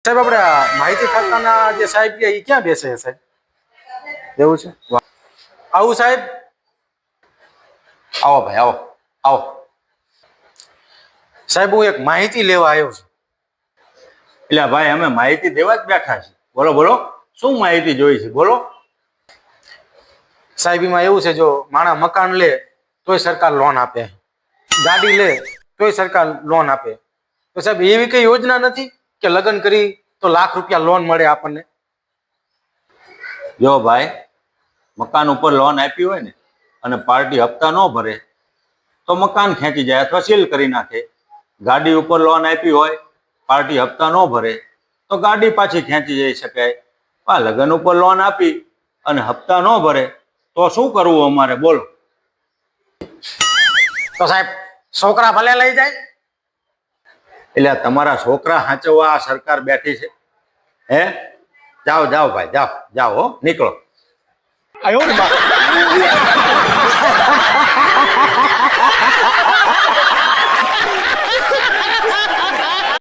સાહેબ આપણે માહિતી ખાતાના જે સાહેબ છે એ ક્યાં બેસે છે સાહેબ? એવું છે? આવું સાહેબ? આવો ભાઈ આવો આવો. સાહેબ હું એક માહિતી લેવા આવ્યો છું. એટલે ભાઈ અમે માહિતી દેવા જ બેઠા છીએ. બોલો બોલો, શું માહિતી જોઈ છે? બોલો. સાહેબ એમાં એવું છે, જો માણસ મકાન લે તોય સરકાર લોન આપે, ગાડી લે તોય સરકાર લોન આપે, તો સાહેબ એવી કઈ યોજના નથી કે લગ્ન કરી તો ₹1,00,000 લોન મળે આપણને? જો ભાઈ, મકાન ઉપર લોન આપી હોય ને અને પાર્ટી હપ્તા ન ભરે તો મકાન ખેંચી જાય અથવા સીલ કરી નાખે. ગાડી ઉપર લોન આપી હોય, પાર્ટી હપ્તા ન ભરે તો ગાડી પાછી ખેંચી જઈ શકાય. આ લગ્ન ઉપર લોન આપી અને હપ્તા ન ભરે તો શું કરવું અમારે? બોલો. તો સાહેબ છોકરા ભલે લઈ જાય. એટલે તમારા છોકરા સાચવવા આ સરકાર બેઠી છે? હે, જાઓ જાઓ ભાઈ, જાઓ જાઓ, હો, નીકળો.